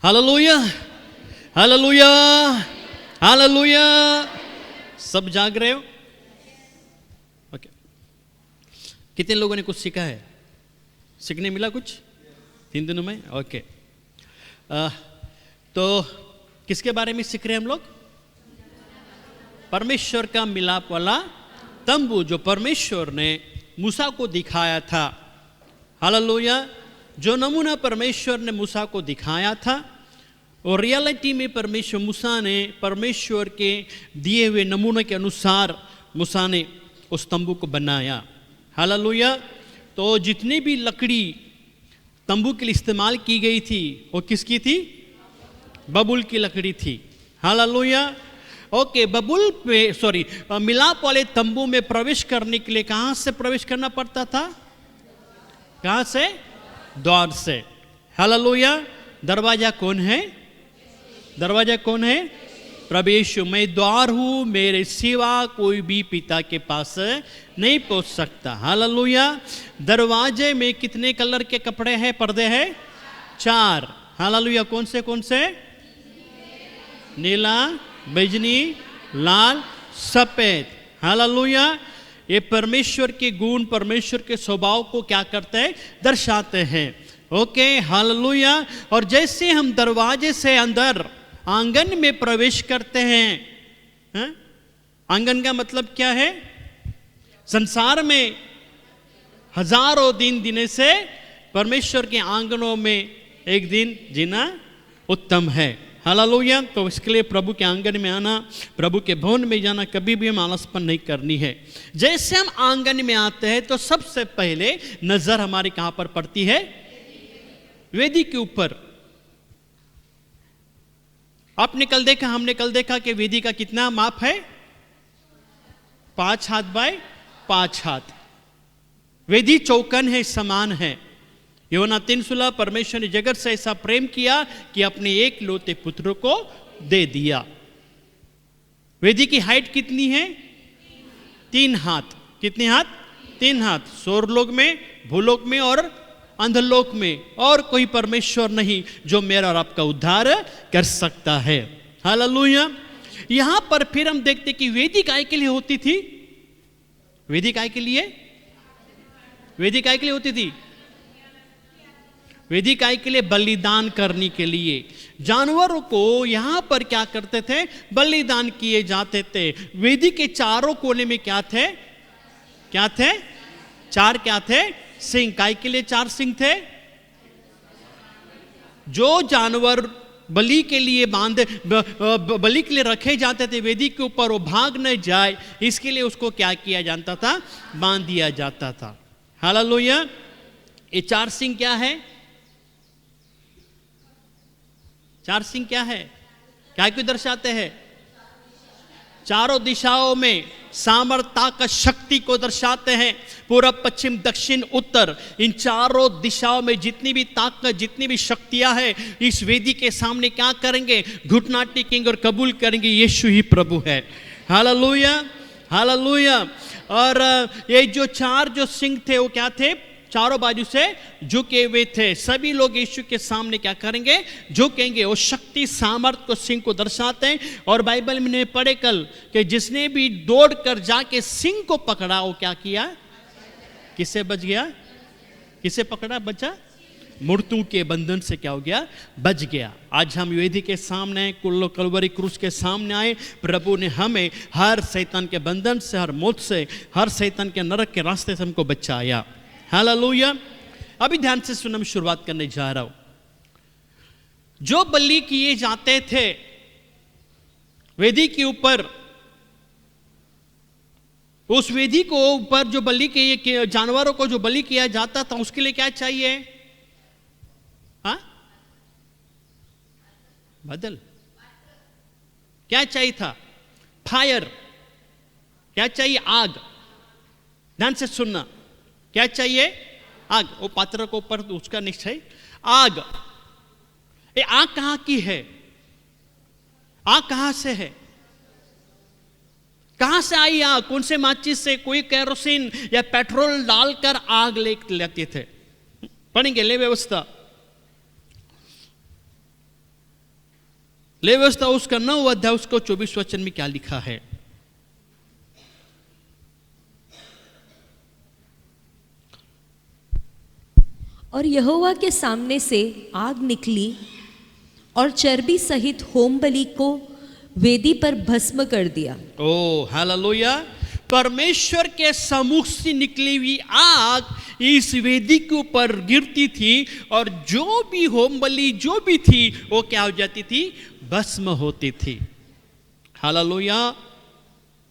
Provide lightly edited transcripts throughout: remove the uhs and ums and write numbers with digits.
Hallelujah, hallelujah, hallelujah. सब जाग रहे हो? ओके। कितने लोगों ने कुछ सीखा है? सीखने मिला कुछ 3 दिनों में? ओके। तो किसके बारे में सीख रहे हैं हम लोग? परमेश्वर का मिलाप वाला तंबू जो परमेश्वर ने मूसा को दिखाया था। हालेलुया। जो नमूना परमेश्वर ने मूसा को दिखाया था और रियलिटी में मूसा ने परमेश्वर के दिए हुए नमूने के अनुसार मूसा ने उस तंबू को बनाया। हालेलुया। तो जितनी भी लकड़ी तंबू के लिए इस्तेमाल की गई थी वो किसकी थी? बबूल की लकड़ी थी। हालेलुया। ओके। बबूल पे मिलाप वाले तंबू में प्रवेश करने के लिए कहां से प्रवेश करना पड़ता था? कहां से? द्वार से। हालेलुया। दरवाजा कौन है? दरवाजा कौन है? प्रभु यीशु। मैं द्वार हूं, मेरे सिवा कोई भी पिता के पास नहीं पहुंच सकता। हालेलुया। दरवाजे में कितने कलर के कपड़े हैं, पर्दे हैं? 4। हालेलुया। कौन से? नीला, बैजनी, लाल, सफेद। हालेलुया। ये परमेश्वर के गुण, परमेश्वर के स्वभाव को क्या करते हैं? दर्शाते हैं। ओके। हालेलुया। और जैसे हम दरवाजे से अंदर आंगन में प्रवेश करते हैं, आंगन का मतलब क्या है? संसार में हजारों दिन जीने से परमेश्वर के आंगनों में एक दिन जीना उत्तम है। हालेलुया। तो इसके लिए प्रभु के आंगन में आना, प्रभु के भवन में जाना, कभी भी हम आलसपन नहीं करनी है। जैसे हम आंगन में आते हैं तो सबसे पहले नजर हमारी कहां पर पड़ती है? वेदी के ऊपर। आपने कल देखा, हमने कल देखा कि वेदी का कितना माप है? 5 हाथ बाय 5 हाथ। वेदी चौकन है, समान है। यूहन्ना 3:16 परमेश्वर ने जगत से ऐसा प्रेम किया कि अपने एक लौते पुत्र को दे दिया। वेदी की हाइट कितनी है? 3 हाथ। कितने हाथ? 3 हाथ। स्वर्गलोक में, भूलोक में और अंधलोक में और कोई परमेश्वर नहीं जो मेरा और आपका उद्धार कर सकता है। हालेलुया। यहां पर फिर हम देखते कि वेदी काय के लिए होती थी? वेदी काय के लिए? वेदी काय के लिए होती थी? वेदी काय के लिए? बलिदान करने के लिए। जानवरों को यहां पर क्या करते थे? बलिदान किए जाते थे। वेदी के चारों कोने में क्या थे? क्या थे? 4 क्या थे? सिंह। काय के लिए 4 सिंह थे? जो जानवर बलि के लिए बलि के लिए रखे जाते थे वेदी के ऊपर, वो भाग न जाए इसके लिए उसको क्या किया जाता था? बांध दिया जाता था। हालेलुया। ये 4 सिंह क्या है? 4 सिंह क्या है? क्या क्यों दर्शाते हैं? चारों दिशाओं में सामर्थ्य का शक्ति को दर्शाते हैं। पूरब, पश्चिम, दक्षिण, उत्तर, इन चारों दिशाओं में जितनी भी ताकत, जितनी भी शक्तियां हैं, इस वेदी के सामने क्या करेंगे? घुटना टेकेंगे और कबूल करेंगे यीशु ही प्रभु है। Hallelujah, hallelujah. और ये जो 4 सिंह थे वो क्या थे? चारों बाजू से झुके हुए थे। सभी लोग यीशु के सामने क्या करेंगे? झुकेंगे। वो शक्ति, सामर्थ को सिंह को दर्शाते हैं। और बाइबल में पढ़े कल कि जिसने भी दौड़ कर जाके सिंह को पकड़ा वो क्या किया? किससे बच गया? किसे पकड़ा? बचा? मृत्यु के बंधन से क्या हो गया? बच गया। आज हम वेदी के सामने, कलवरी क्रूस के सामने आए। प्रभु ने हमें हर शैतान के बंधन से, हर मौत से, हर शैतान के नरक के रास्ते से हमको बचाया। हालेलुया। अभी ध्यान से सुनना, मैं शुरुआत करने जा रहा हूं। जो बलि किए जाते थे वेदी के ऊपर, उस वेदी को ऊपर जो बलि के जानवरों को जो बलि किया जाता था उसके लिए क्या चाहिए? हाँ? बदल। क्या चाहिए था? फायर। क्या चाहिए? आग। ध्यान से सुनना। क्या चाहिए? आग। वो पात्र को ऊपर उसका निश्चय आग। ये आग कहां की है? आग कहां से है? कहां से आई आग? कौन से माचिस से? कोई केरोसिन या पेट्रोल डालकर आग लेते थे। पढ़ेंगे ले व्यवस्था। लेवी व्यवस्था उसका 9 अध्याय उसको 24 वचन में क्या लिखा है? और यहोवा के सामने से आग निकली और चर्बी सहित होम बलि को वेदी पर भस्म कर दिया। ओ हालेलुया! परमेश्वर के सम्मुख से निकली हुई आग इस वेदी के ऊपर गिरती थी और जो भी होम बलि जो भी थी वो क्या हो जाती थी? भस्म होती थी। हालेलुया!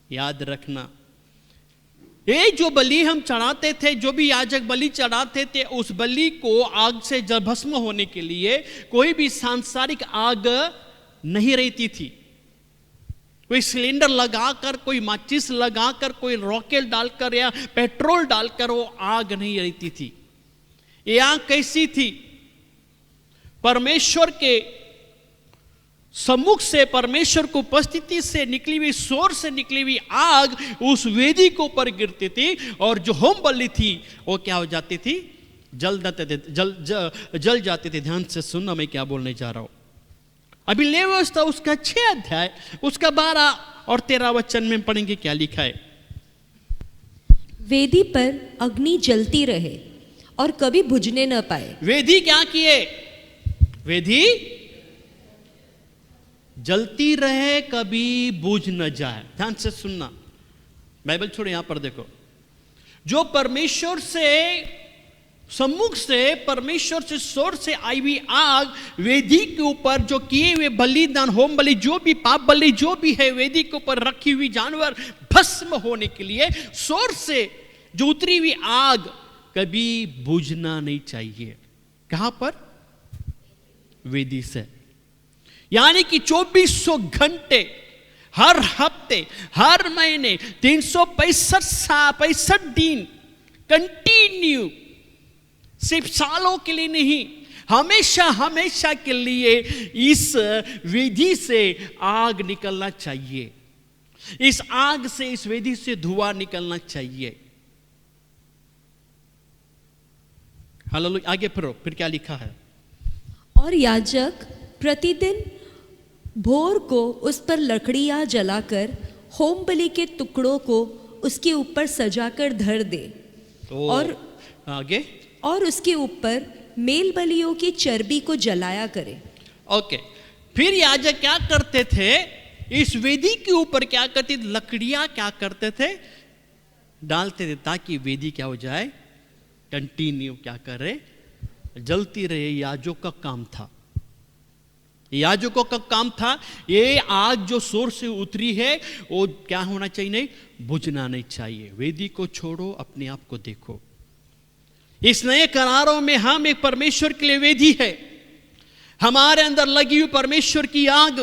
याद रखना, ये जो बलि हम चढ़ाते थे, जो भी याजक बलि चढ़ाते थे, उस बलि को आग से जब भस्म होने के लिए कोई भी सांसारिक आग नहीं रहती थी। कोई सिलेंडर लगाकर, कोई माचिस लगाकर, कोई रॉकेट डालकर या पेट्रोल डालकर वो आग नहीं रहती थी। ये आग कैसी थी? परमेश्वर के सम्मुख से, परमेश्वर को उपस्थिति से निकली हुई, सोर से निकली हुई आग उस वेदी के ऊपर गिरती थी और जो होम बलि थी वो क्या हो जाती थी? जल जाती थी। ध्यान से सुनना मैं क्या बोलने जा रहा हूं। अभी लेवी व्यवस्था उसका 6 अध्याय उसका 12 और 13 वचन में पढ़ेंगे क्या लिखा है। वेदी पर अग्नि जलती रहे और कभी बुझने न पाए। वेदी क्या किए? वेदी जलती रहे, कभी बुझ न जाए। ध्यान से सुनना, बाइबल छोड़ो, यहां पर देखो। जो परमेश्वर से सम्मुख से, परमेश्वर से सोर से आई हुई आग वेदी के ऊपर जो किए हुए बलिदान, होम बलि, जो भी पाप बलि जो भी है, वेदी के ऊपर रखी हुई जानवर भस्म होने के लिए सोर से जो उतरी हुई आग कभी बुझना नहीं चाहिए। कहां पर? वेदी से। यानी कि 2400 घंटे, हर हफ्ते, हर महीने, 365 दिन कंटिन्यू, सिर्फ सालों के लिए नहीं, हमेशा हमेशा के लिए इस वेदी से आग निकलना चाहिए। इस आग से, इस वेदी से धुआं निकलना चाहिए। हालेलुया! आगे पढ़ो, फिर क्या लिखा है? और याजक प्रतिदिन भोर को उस पर लकड़ियां जलाकर होम बलि के टुकड़ों को उसके ऊपर सजाकर धर दे और आगे और उसके ऊपर मेल बलियों की चर्बी को जलाया करे। ओके, फिर याजक क्या करते थे? इस वेदी के ऊपर क्या करते थे? लकड़ियां क्या करते थे? डालते थे, ताकि वेदी क्या हो जाए? कंटिन्यू क्या करे? जलती रहे। याजक का काम था, याजकों का काम था। ये आग जो सोर से उतरी है वो क्या होना चाहिए? नहीं बुझना नहीं चाहिए। वेदी को छोड़ो, अपने आप को देखो। इस नए करारों में हम एक परमेश्वर के लिए वेदी है। हमारे अंदर लगी हुई परमेश्वर की आग,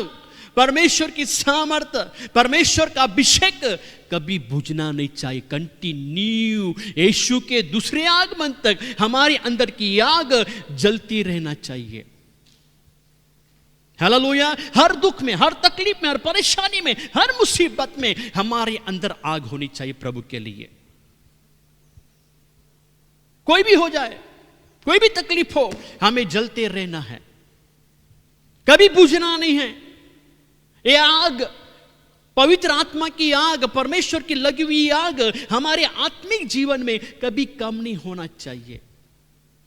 परमेश्वर की सामर्थ्य, परमेश्वर का अभिषेक कभी बुझना नहीं चाहिए। कंटिन्यू यीशु के दूसरे आगमन तक हमारे अंदर की आग जलती रहना चाहिए। हालेलुया! हर दुख में, हर तकलीफ में, हर परेशानी में, हर मुसीबत में हमारे अंदर आग होनी चाहिए प्रभु के लिए। कोई भी हो जाए, कोई भी तकलीफ हो, हमें जलते रहना है, कभी बुझना नहीं है। ये आग, पवित्र आत्मा की आग, परमेश्वर की लगी हुई आग हमारे आत्मिक जीवन में कभी कम नहीं होना चाहिए।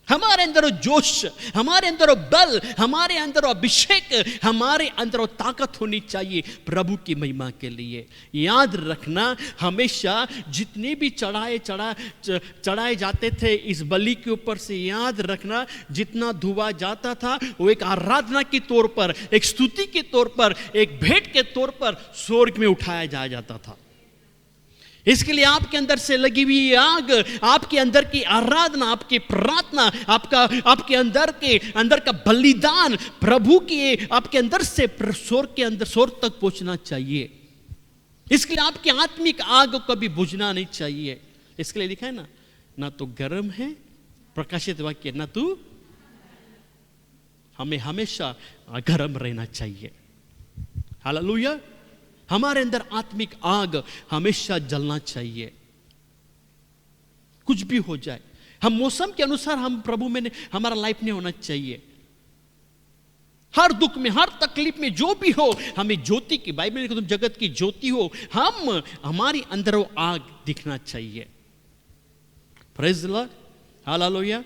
हमारे अंदर वो जोश, हमारे अंदर वो बल, हमारे अंदर वो अभिषेक, हमारे अंदर वो ताकत होनी चाहिए प्रभु की महिमा के लिए। याद रखना, हमेशा जितने भी चढ़ाए जाते थे इस बलि के ऊपर से, याद रखना जितना धुआं जाता था वो एक आराधना के तौर पर, एक स्तुति के तौर पर, एक भेंट के तौर पर स्वर्ग में उठाया जाता था। इसके लिए आपके अंदर से लगी हुई आग, आपके अंदर की आराधना, आपकी प्रार्थना, आपके अंदर का बलिदान प्रभु की आपके अंदर से स्वर्ग तक पहुंचना चाहिए। इसके लिए आपकी आत्मिक आग को कभी बुझना नहीं चाहिए। इसके लिए लिखा है ना तो गर्म है, प्रकाशित वाक्य, ना तो, हमें हमेशा गर्म रहना चाहिए। हालेलुया! हमारे अंदर आत्मिक आग हमेशा जलना चाहिए। कुछ भी हो जाए, हम मौसम के अनुसार हम प्रभु में हमारा लाइफ नहीं होना चाहिए। हर दुख में, हर तकलीफ में, जो भी हो, हमें ज्योति की, बाइबल में तुम जगत की ज्योति हो, हमारी अंदर वो आग दिखना चाहिए। Praise the Lord, hallelujah.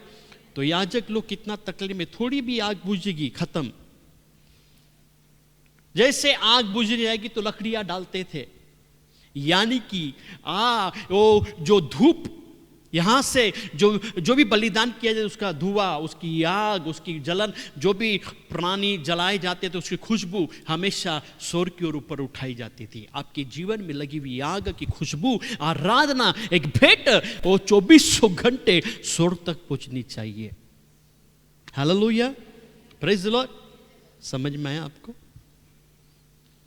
तो याजक लोग कितना तकलीफ में, थोड़ी भी आग बुझेगी खत्म। जैसे आग बुझ जाएगी तो लकड़ियां डालते थे, यानी कि वो जो धूप यहां से जो भी बलिदान किया जाए, उसका धुआं, उसकी आग, उसकी जलन, जो भी प्राणी जलाए जाते थे, उसकी खुशबू हमेशा स्वर्ग की ओर ऊपर उठाई जाती थी। आपके जीवन में लगी हुई आग की खुशबू, आराधना, एक भेंट, वो 2400 घंटे स्वर्ग तक पहुंचनी चाहिए। Hallelujah, praise the Lord. समझ में आया आपको?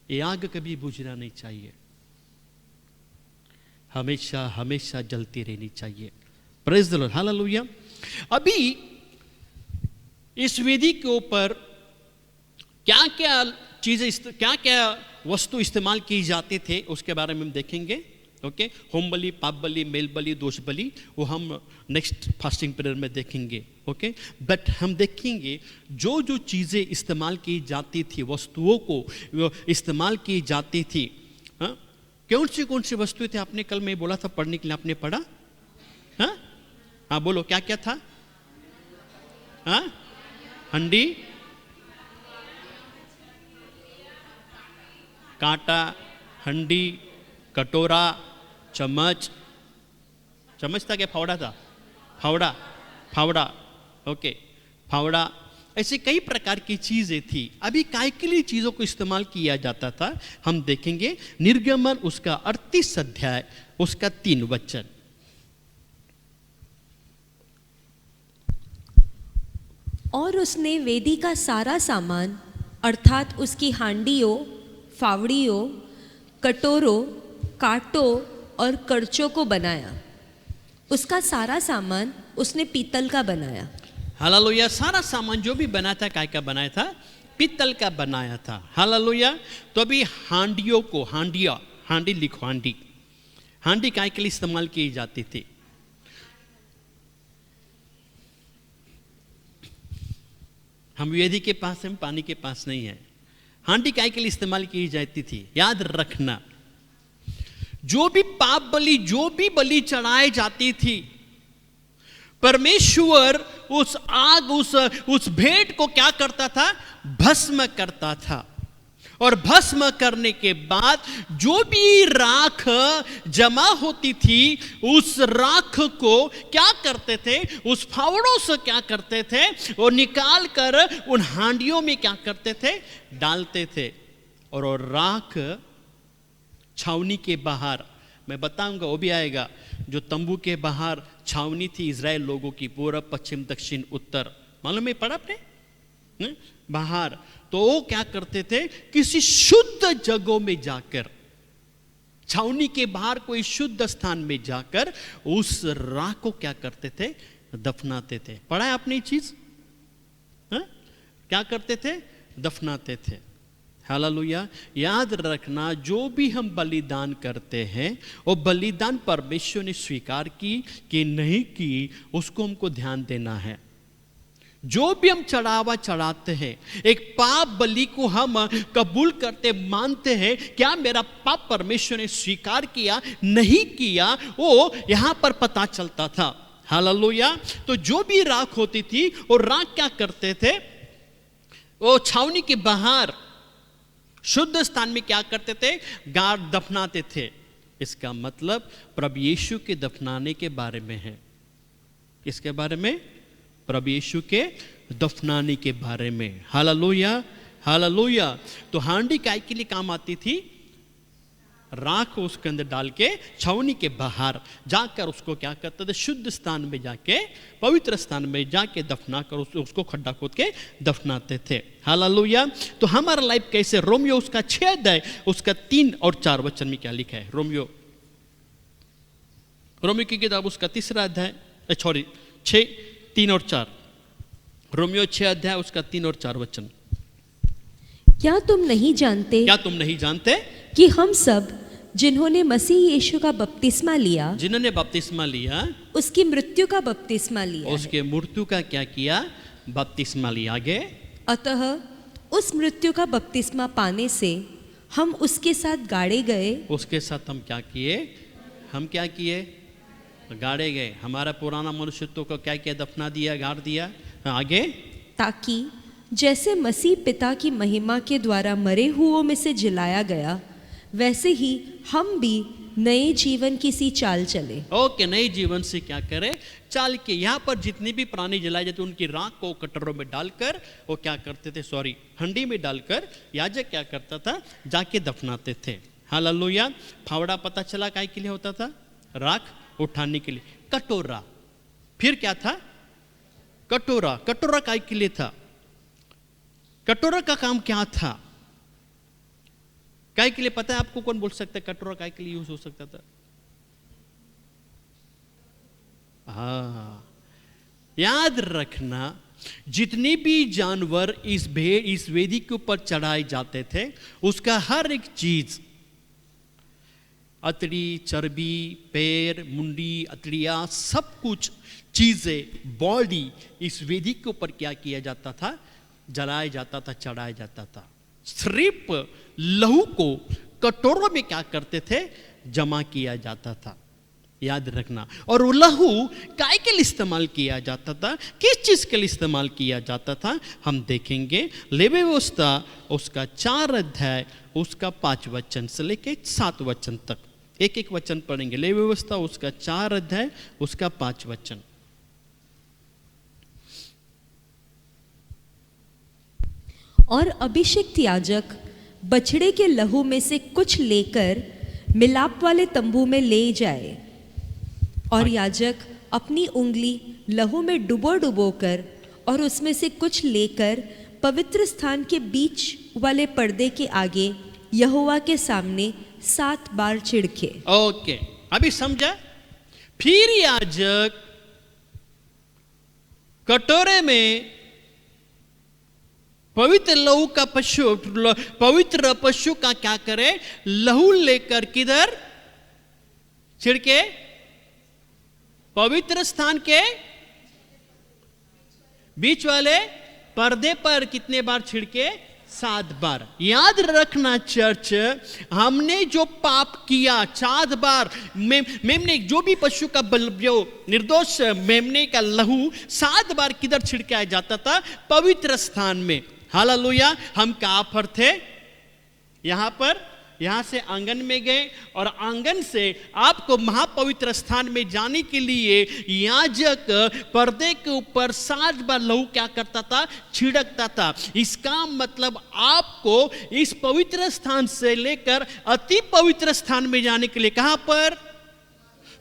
ये आग कभी बुझना नहीं चाहिए, हमेशा हमेशा जलती रहनी चाहिए। Praise the Lord, hallelujah. अभी इस वेदी के ऊपर क्या क्या चीजें, क्या क्या वस्तु इस्तेमाल की जाते थे, उसके बारे में हम देखेंगे। ओके, होम बलि, पाप बलि, मेल बलि, दोष बलि, वो हम नेक्स्ट फास्टिंग पीरियड में देखेंगे। ओके, बट हम देखेंगे जो जो चीज़ें इस्तेमाल की जाती थी, वस्तुओं को इस्तेमाल की जाती थी, कौन सी वस्तुएं थे? आपने कल मैं बोला था पढ़ने के लिए, आपने पढ़ा? हाँ बोलो, क्या क्या था? हंडी, कांटा, हंडी, कटोरा, चम्मच था क्या? फावड़ा था? फावड़ा, ओके, फावड़ा, ऐसे कई प्रकार की चीजें थी। अभी काय के लिए चीजों को इस्तेमाल किया जाता था, हम देखेंगे। निर्गमन उसका 38 अध्याय, उसका 3 वचन। और उसने वेदी का सारा सामान, अर्थात उसकी हांडियों, फावड़ियों, कटोरों, कांटों और करचों को बनाया। उसका सारा सामान उसने पीतल का बनाया। हालेलुया। सारा सामान जो भी बना था, काय का बनाया था? पीतल का बनाया था। हालेलुया। तो अभी हांडियों को, हांडी लिखो, हांडी काय के लिए इस्तेमाल की जाती थी? हम वेदी के पास हैं, पानी के पास नहीं है। हांडी काय के लिए इस्तेमाल की जाती थी? याद रखना, जो भी पाप बलि, जो भी बलि चढ़ाई जाती थी, परमेश्वर उस आग, उस भेंट को क्या करता था? भस्म करता था। और भस्म करने के बाद जो भी राख जमा होती थी, उस राख को क्या करते थे? उस फावड़ों से क्या करते थे? वो निकाल कर उन हांडियों में क्या करते थे? डालते थे। और वो राख छावनी के बाहर, मैं बताऊंगा, वो भी आएगा, जो तंबू के बाहर छावनी थी इजराइल लोगों की, पूर्व, पश्चिम, दक्षिण, उत्तर, मालूम है, पढ़ा आपने? बाहर, तो वो क्या करते थे? किसी शुद्ध जगहों में जाकर, छावनी के बाहर कोई शुद्ध स्थान में जाकर उस राख को क्या करते थे? दफनाते थे। पढ़ा है आपने ये चीज? क्या करते थे? दफनाते थे। हालेलुया। याद रखना, जो भी हम बलिदान करते हैं, वो बलिदान परमेश्वर ने स्वीकार की कि नहीं की, उसको हमको ध्यान देना है। जो भी हम चढ़ावा चढ़ाते हैं, एक पाप बलि को हम कबूल करते, मानते हैं, क्या मेरा पाप परमेश्वर ने स्वीकार किया, नहीं किया, वो यहां पर पता चलता था। हालेलुया। तो जो भी राख होती थी, वो राख क्या करते थे? वो छावनी के बाहर शुद्ध स्थान में क्या करते थे? गाड़ दफनाते थे। इसका मतलब प्रभु यीशु के दफनाने के बारे में है। किसके बारे में? प्रभु यीशु के दफनाने के बारे में। Hallelujah, hallelujah. तो हांडी काय के लिए काम आती थी? राख उसके अंदर डाल के छावनी के बाहर जाकर उसको क्या करते थे? शुद्ध स्थान में जाके, पवित्र स्थान में जाके दफना कर उसको खड्डा खोद के दफनाते थे। हालेलुया। तो हमारा लाइफ कैसे? रोमियो उसका 6 अध्याय, उसका 3 और 4 वचन में क्या लिखा है? रोमियो की किताब उसका 3 अध्याय, 6, 3 और 4। रोमियो 6 अध्याय, उसका 3 और 4 वचन। क्या तुम नहीं जानते कि हम सब जिन्होंने मसीह यीशु का बपतिस्मा लिया, जिन्होंने बपतिस्मा लिया, उसकी मृत्यु का बपतिस्मा लिया, उसके मृत्यु का क्या किया? बपतिस्मा लिया। आगे, अतः उस मृत्यु का बपतिस्मा पाने से हम उसके साथ गाड़े गए। उसके साथ हम क्या किए? हम क्या किए? गाड़े गए। हमारा पुराना मनुष्यत्व को क्या किया? दफना दिया, गाड़ दिया। आगे, ताकि जैसे मसीह पिता की महिमा के द्वारा मरे हुओं में से जिलाया गया, वैसे ही हम भी नए जीवन की सी चाल चले। ओके, नए जीवन से क्या करें? चाल के। यहाँ पर जितनी भी प्राणी जलाए जाते उनकी राख को कटोरों में डालकर वो क्या करते थे? हंडी में डालकर याजक क्या करता था? जाके दफनाते थे। हालेलुया। फावड़ा पता चला काय के लिए होता था? राख उठाने के लिए। कटोरा, फिर क्या था? कटोरा। कटोरा काय के लिए था? कटोरा का काम क्या था? काय के लिए पता है आपको? कौन बोल सकता है कटोरा काय के लिए यूज हो सकता था? हाँ, याद रखना, जितने भी जानवर इस वेदी के ऊपर चढ़ाए जाते थे, उसका हर एक चीज, अतड़ी, चर्बी, पैर, मुंडी, अतड़िया, सब कुछ चीजें, बॉडी इस वेदी के ऊपर क्या किया जाता था? जलाया जाता था, चढ़ाया जाता था। सिर्फ लहू को कटोरों में क्या करते थे? जमा किया जाता था। याद रखना। और वो लहू काय के लिए इस्तेमाल किया जाता था? किस चीज के लिए इस्तेमाल किया जाता था? हम देखेंगे। लेवी व्यवस्था उसका 4 अध्याय उसका 5 वचन से लेके 7 वचन तक, एक एक वचन पढ़ेंगे। लेवी व्यवस्था उसका 4 अध्याय उसका 5 वचन। और अभिषिक्त याजक बछड़े के लहू में से कुछ लेकर मिलाप वाले तंबू में ले जाए, और याजक अपनी उंगली लहू में डुबो डुबो कर और उसमें से कुछ लेकर पवित्र स्थान के बीच वाले पर्दे के आगे यहोवा के सामने 7 बार छिड़के। ओके, अभी समझा? फिर याजक कटोरे में पवित्र लहू का पवित्र पशु का क्या करे? लहू लेकर किधर छिड़के? पवित्र स्थान के बीच वाले पर्दे पर कितने बार छिड़के? 7 बार। याद रखना चर्च, हमने जो पाप किया 7 बार, मेमने जो भी पशु का जो निर्दोष मेमने का लहू 7 बार किधर छिड़काया जाता था? पवित्र स्थान में। हालेलुया। हम कहां पर थे? यहां पर। यहां से आंगन में गए और आंगन से आपको महापवित्र स्थान में जाने के लिए याजक पर्दे के ऊपर 7 बार लहू क्या करता था? छिड़कता था। इसका मतलब आपको इस पवित्र स्थान से लेकर अति पवित्र स्थान में जाने के लिए, कहां पर?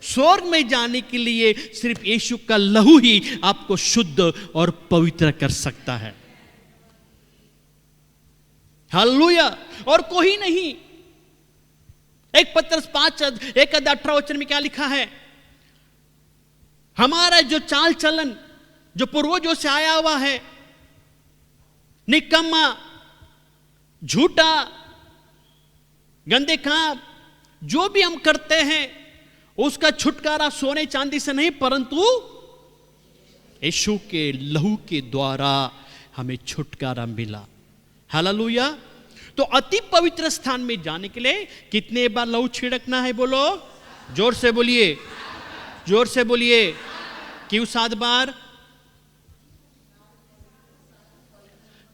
स्वर्ग में जाने के लिए सिर्फ यीशु का लहू ही आपको शुद्ध और पवित्र कर सकता है। हालेलुया। और कोई नहीं। 1 पत्रस 5:18 वचन में क्या लिखा है? हमारा जो चाल चलन जो पूर्वजों से आया हुआ है, निकम्मा, झूठा, गंदे काम जो भी हम करते हैं, उसका छुटकारा सोने चांदी से नहीं, परंतु यीशु के लहू के द्वारा हमें छुटकारा मिला। हालेलुया। तो अति पवित्र स्थान में जाने के लिए कितने बार लहू छिड़कना है? बोलो, जोर से बोलिए, जोर से बोलिए। क्यों 7 बार?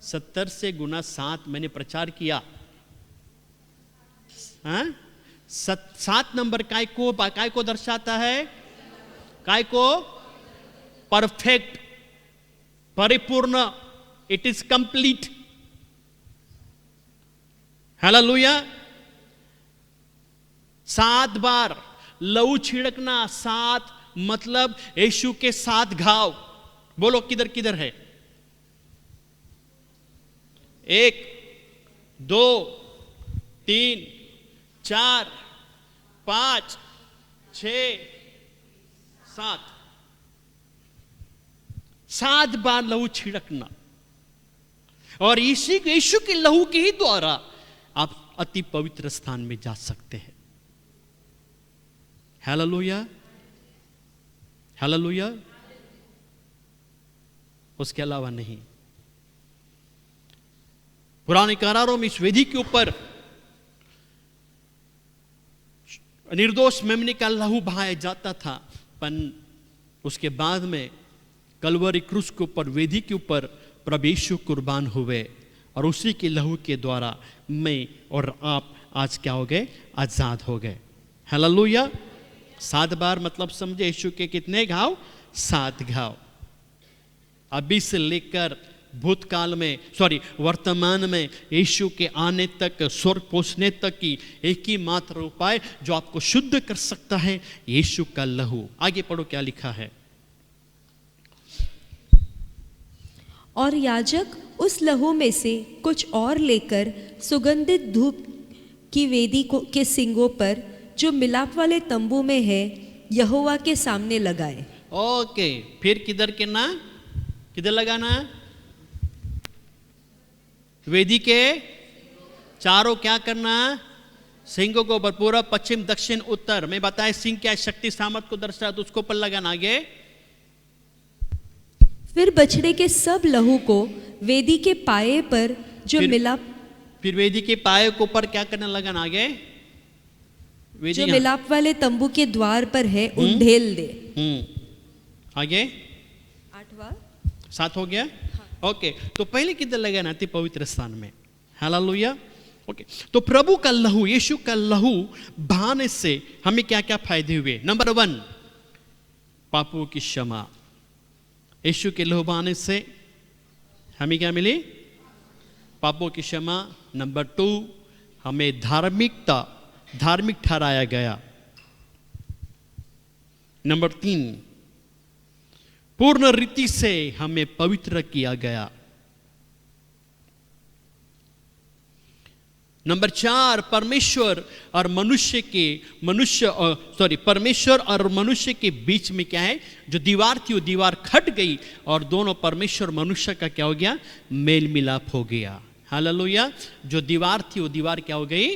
70 से गुना 7 मैंने प्रचार किया। 7 नंबर काय को दर्शाता है? काय को? परफेक्ट, परिपूर्ण। It is complete. हालेलुया। 7 बार लहू छिड़कना। 7 मतलब यीशु के 7 घाव। बोलो किधर किधर है? 1 2 3 4 5 6 7 7 बार लहू छिड़कना। और यीशु के लहू के ही द्वारा आप अति पवित्र स्थान में जा सकते हैं। Hallelujah, hallelujah. उसके अलावा नहीं। पुराने करारों में इस वेदी के ऊपर निर्दोष मेमने का लहू बहाया जाता था, पर उसके बाद में कलवरी क्रूस के ऊपर, वेदी के ऊपर प्रभु यीशु कुर्बान हुए और उसी के लहू के द्वारा मैं और आप आज क्या हो गए? आजाद हो गए। हालेलुया। 7 बार मतलब समझे, यीशु के कितने घाव? 7 घाव। अभी से लेकर भूतकाल में, वर्तमान में यीशु के आने तक, स्वर्ग पहुंचने तक की एक ही मात्र उपाय जो आपको शुद्ध कर सकता है, यीशु का लहू। आगे पढ़ो क्या लिखा है। और याजक उस लहू में से कुछ और लेकर सुगंधित धूप की वेदी को के सिंगों पर जो मिलाप वाले तंबू में है यहोवा के सामने लगाए। ओके, फिर किधर के ना, किधर लगाना? वेदी के चारों क्या करना? सिंगों को ऊपर, पूर्व पश्चिम दक्षिण उत्तर में बताए। सिंह क्या शक्ति सामर्थ को दर्शाता, उसको ऊपर लगाना। आगे फिर बछड़े के सब लहू को वेदी के पाए पर जो मिलाप, फिर वेदी के पाए के ऊपर क्या करने लगाना? आगे जो मिलाप वाले तंबू के द्वार पर है उंडेल दे। आगे 8वां 7 हो गया। ओके, तो पहले किधर लगाना थी? पवित्र स्थान में। हालेलुया। ओके, तो प्रभु का लहू, यीशु का लहू बहाने से हमें क्या क्या फायदे हुए? नंबर 1, पापों की क्षमा। यीशु के लहू बहाने से हमें क्या मिली? पापों की क्षमा। नंबर 2, हमें धार्मिक ठहराया गया। नंबर 3, पूर्ण रीति से हमें पवित्र किया गया। नंबर 4, परमेश्वर और मनुष्य के बीच में क्या है? जो दीवार थी वो दीवार खट गई और दोनों परमेश्वर मनुष्य का क्या हो गया? मेल मिलाप हो गया। हालेलुया। जो दीवार थी वो दीवार क्या हो गई?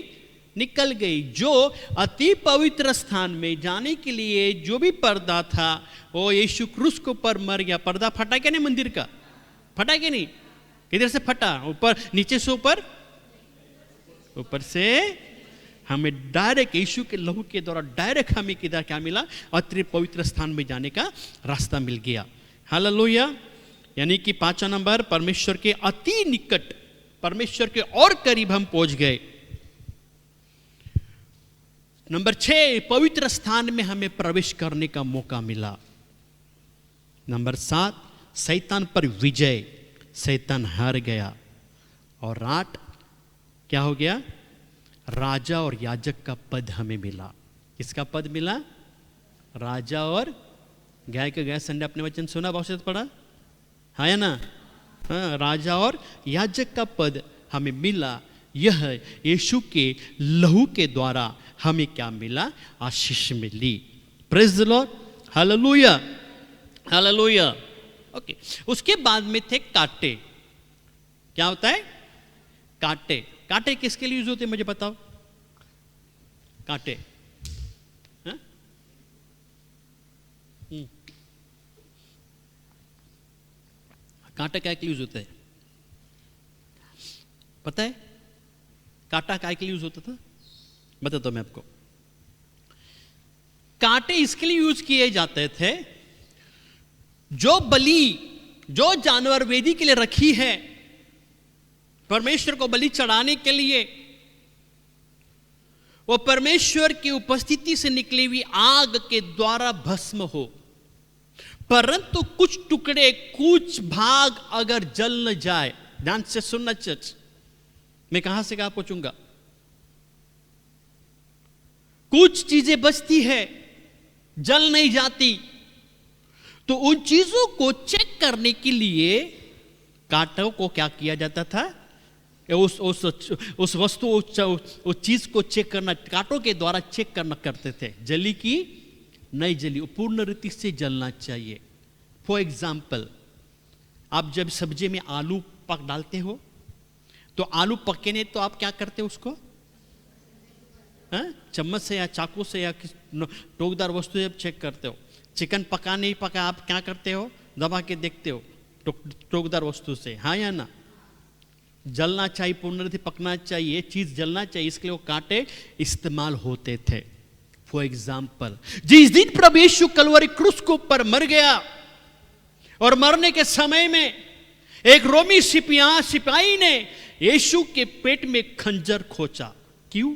निकल गई। जो अति पवित्र स्थान में जाने के लिए जो भी पर्दा था वो यीशु क्रूस के ऊपर मर गया। पर्दा फटा क्या नहीं? मंदिर का फटा क्या नहीं? किधर से फटा? ऊपर, नीचे से ऊपर से हमें डायरेक्ट यीशु के लहू के द्वारा डायरेक्ट हमें किधर क्या मिला? अति पवित्र स्थान में जाने का रास्ता मिल गया। हालेलुया। यानी कि 5वां नंबर, परमेश्वर के अति निकट, परमेश्वर के और करीब हम पहुंच गए। नंबर 6, पवित्र स्थान में हमें प्रवेश करने का मौका मिला। नंबर 7, शैतान पर विजय, शैतान हार गया। और 8, क्या हो गया? राजा और याजक का पद हमें मिला। किसका पद मिला? राजा और गाय के गए संडे अपने वचन सुना, बहुत से पढ़ा है ना? हाँ, राजा और याजक का पद हमें मिला। यह यीशु के लहू के द्वारा हमें क्या मिला? आशीष मिली। Praise the Lord. Hallelujah, hallelujah. Okay, उसके बाद में थे कांटे। क्या होता है? कांटे। कांटे किसके लिए यूज होते हैं मुझे बताओ? कांटे, हाँ? कांटा क्या के लिए यूज होता है? पता है कांटा काय के लिए यूज होता था? बताता हूं मैं आपको। कांटे इसके लिए यूज किए जाते थे, जो बलि, जो जानवर वेदी के लिए रखी है परमेश्वर को बलि चढ़ाने के लिए, वो परमेश्वर की उपस्थिति से निकली हुई आग के द्वारा भस्म हो, परंतु कुछ टुकड़े, कुछ भाग अगर जल न जाए। ध्यान से सुनना चर्च, मैं कहां से कहां पहुंचूंगा। कुछ चीजें बचती है, जल नहीं जाती, तो उन चीजों को चेक करने के लिए कांटों को क्या किया जाता था? उस वस्तु, उस चीज को चेक करना, कांटों के द्वारा चेक करना करते थे। जली की नहीं जली, पूर्ण रीति से जलना चाहिए। फॉर एग्जाम्पल, आप जब सब्जी में आलू पक डालते हो तो आलू पके नहीं तो आप क्या करते हो उसको? चम्मच से या चाकू से या टोकदार वस्तु से चेक करते हो। चिकन पका नहीं पका आप क्या करते हो? दबा के देखते हो टोकदार वस्तु से, हाँ या ना? जलना चाहिए, पूर्ण रीति पकना चाहिए, चीज जलना चाहिए, इसके लिए वो कांटे इस्तेमाल होते थे। फॉर एग्जाम्पल, जिस दिन प्रभु यीशु कलवरी क्रूस के ऊपर मर गया और मरने के समय में एक रोमी सिपाही ने यीशु के पेट में खंजर खोचा। क्यों?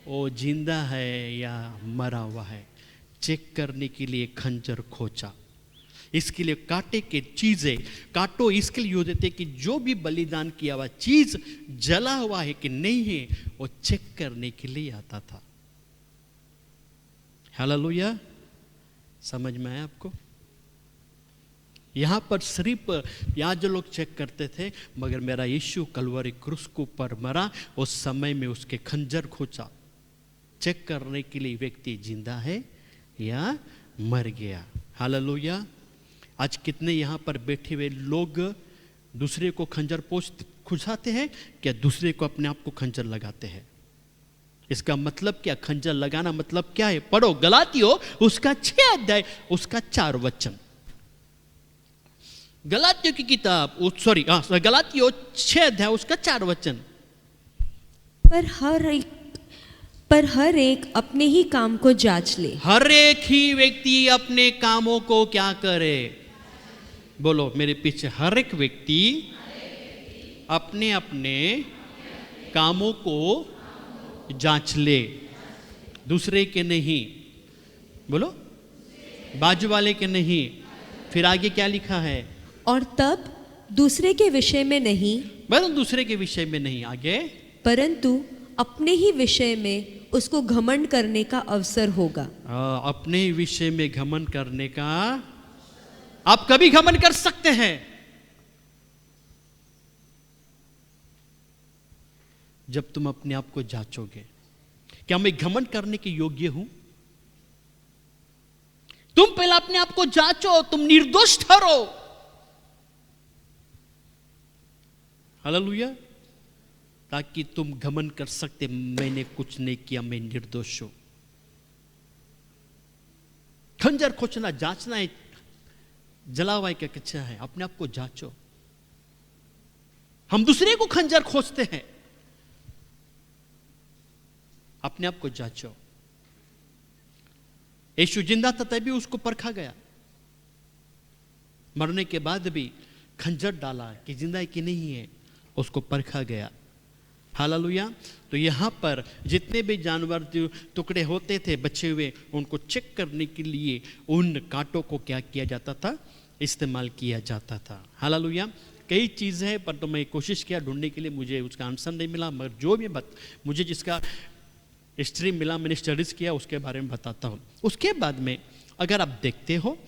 वो जिंदा है या मरा हुआ है चेक करने के लिए खंजर खोचा। इसके लिए कांटे के चीजें काटो इसके लिए होते थे कि जो भी बलिदान किया हुआ चीज जला हुआ है कि नहीं है वो चेक करने के लिए आता था। हालेलुया, समझ में आया आपको? यहां पर सिर्फ यहां जो लोग चेक करते थे, मगर मेरा यीशु कलवरी क्रूस के ऊपर मरा, उस समय में उसके खंजर खोचा चेक करने के लिए व्यक्ति जिंदा है या मर गया। हालेलुया। आज कितने यहां पर बैठे हुए लोग दूसरे को खंजर खुजाते हैं, क्या दूसरे को अपने आप को खंजर लगाते हैं? इसका मतलब क्या? खंजर लगाना मतलब क्या है? पढ़ो गलातियों उसका 6 अध्याय उसका 4 वचन। गलातियों की किताब गलातियों 6 अध्याय उसका 4 वचन। पर हर एक अपने ही काम को जांच ले। हर एक ही व्यक्ति अपने कामों को क्या करे? बोलो मेरे पीछे, हर एक व्यक्ति अपने अपने कामों को जांच ले, दूसरे के नहीं। बोलो, बाजू वाले के नहीं। फिर आगे क्या लिखा है? और तब दूसरे के विषय में नहीं, बस दूसरे के विषय में नहीं, आगे परंतु अपने ही विषय में उसको घमंड करने का अवसर होगा। अपने विषय में घमंड करने का। आप कभी घमंड कर सकते हैं जब तुम अपने आप को जांचोगे, क्या मैं घमंड करने के योग्य हूं? तुम पहले अपने आप को जांचो, तुम निर्दोष ठहरो। हालेलुया। ताकि तुम घमंड कर सकते, मैंने कुछ नहीं किया, मैं निर्दोष हूं। खंजर खोचना, जांचना है, जला हुआ है क्या कच्चा है, अपने आप को जांचो। हम दूसरे को खंजर खोजते हैं, अपने आप को जांचो। यीशु जिंदा था तभी उसको परखा गया, मरने के बाद भी खंजर डाला कि जिंदा है कि नहीं है, उसको परखा गया। हालेलुया। तो यहां पर जितने भी जानवर जो टुकड़े होते थे बचे हुए, उनको चेक करने के लिए उन कांटों को क्या किया जाता था? इस्तेमाल किया जाता था। हालेलुया। कई चीज़ें हैं, पर तो मैं कोशिश किया ढूंढने के लिए, मुझे उसका आंसर नहीं मिला, मगर जो भी मुझे जिसका स्ट्रीम मिला, मैंने स्टडीज़ किया, उसके बारे में बताता हूँ। उसके बाद में अगर आप देखते हो,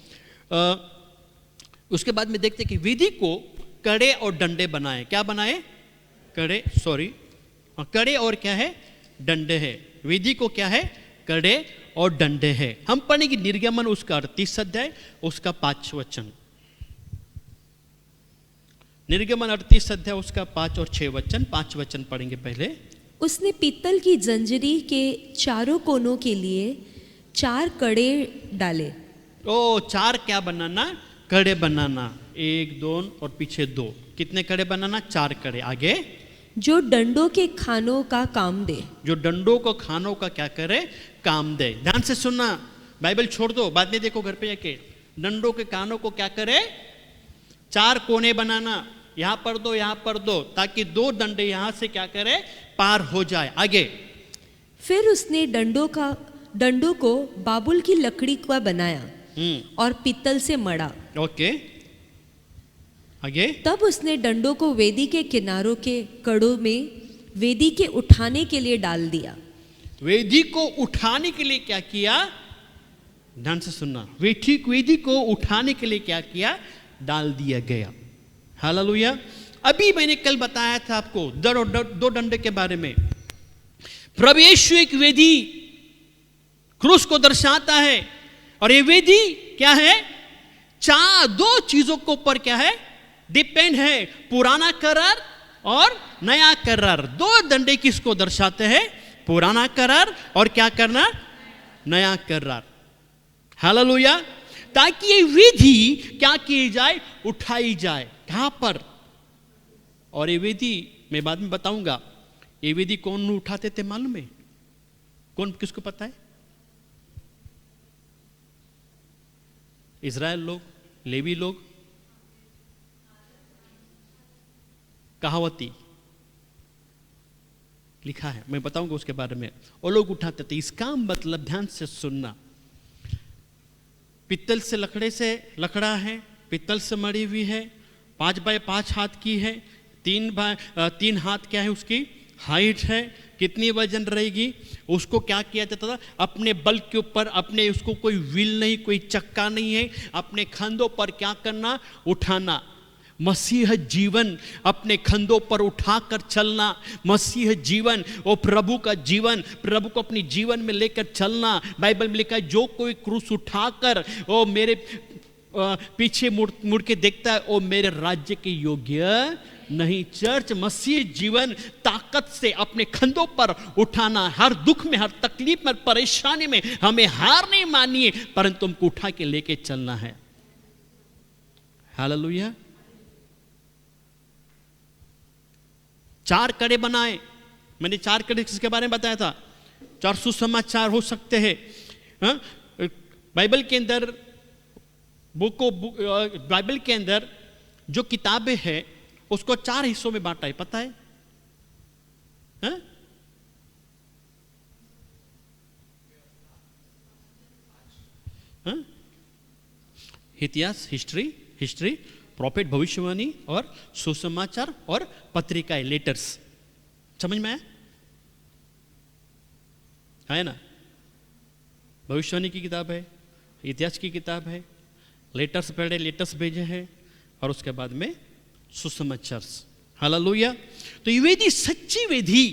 उसके बाद में देखते कि विधि को कड़े और डंडे बनाए। क्या बनाए? कड़े और क्या है? डंडे है। विधि को क्या है? कड़े और डंडे है। हम पढ़ेंगे निर्गमन उसका 38 अध्याय उसका 5 वचन। निर्गमन 38 अध्याय उसका 5 और 6 वचन। 5 वचन पढ़ेंगे पहले। उसने पीतल की जंजीरी के चारों कोनों के लिए 4 कड़े डाले। 4 क्या बनाना? कड़े बनाना। 1 2 और पीछे 2। कितने कड़े बनाना? 4 कड़े। आगे? जो डंडों के खानों का काम दे। जो डंडों को खानों का क्या करे? काम दे। ध्यान से सुनना, बाइबल छोड़ दो, बाद में देखो घर पे जाके। डंडों के कानों को क्या करे? 4 कोने बनाना, यहां पर 2 यहां पर 2, ताकि 2 डंडे यहां से क्या करे? पार हो जाए। आगे? फिर उसने डंडों को बाबुल की लकड़ी का बनाया और पीतल से मढ़ा। ओके, आगे? तब उसने डंडों को वेदी के किनारों के कड़ों में वेदी के उठाने के लिए डाल दिया। वेदी को उठाने के लिए क्या किया? ध्यान से सुनना, वेदी को उठाने के लिए क्या किया? डाल दिया गया। हालेलुया। अभी मैंने कल बताया था आपको 2 डंडे के बारे में। प्रभु यीशु एक वेदी क्रूस को दर्शाता है, और ये वेदी क्या है? 2 चीजों के ऊपर क्या है? डिपेंड है, पुराना करार और नया करार। 2 डंडे किसको दर्शाते हैं? पुराना करार और क्या करना? नया करार। हालेलुया। ताकि ये विधि क्या की जाए? उठाई जाए। कहां पर? और ये वेदी मैं बाद में बताऊंगा, ये वेदी कौन उठाते थे मालूम है? कौन, किसको पता है? इज़राइल लोग, लेवी लोग, कहावती लिखा है, मैं बताऊंगा उसके बारे में। वो लोग उठाते थे। इसका मतलब ध्यान से सुनना, पित्तल से लकड़ा है, पित्तल से मड़ी हुई है, 5 बाय 5 हाथ की है, 3 हाथ क्या है उसकी हाइट है, कितनी वजन रहेगी, उसको क्या किया जाता था? अपने बल के ऊपर, अपने उसको कोई व्हील नहीं, कोई चक्का नहीं है, अपने कंधों पर क्या करना? उठाना। मसीह जीवन अपने कंधों पर उठाकर चलना, मसीह जीवन, वो प्रभु का जीवन, प्रभु को अपनी जीवन में लेकर चलना। बाइबल में लिखा है, जो कोई क्रूस उठाकर वो मेरे पीछे मुड़ के देखता है, वो मेरे राज्य के योग्य नहीं। चर्च, मसीह जीवन ताकत से अपने कंधों पर उठाना। हर दुख में, हर तकलीफ में, परेशानी में हमें हार नहीं मानिए, परंतु हमको उठा के लेके चलना है। हालेलुया। 4 कड़े बनाए, मैंने 4 कड़े किसके बारे में बताया था? 4 सुसमाचार हो सकते हैं। बाइबल के अंदर बाइबल के अंदर जो किताबें हैं उसको 4 हिस्सों में बांटा है, पता है? इतिहास, हिस्ट्री, प्रॉफिट भविष्यवाणी, और सुसमाचार, और पत्रिकाएं, लेटर्स। समझ में आया ना? भविष्यवाणी की किताब है, इतिहास की किताब है, लेटर्स पढ़े, लेटर्स भेजे हैं, और उसके बाद में सुसमाचार। हालेलुया। तो ये वेदी सच्ची वेदी,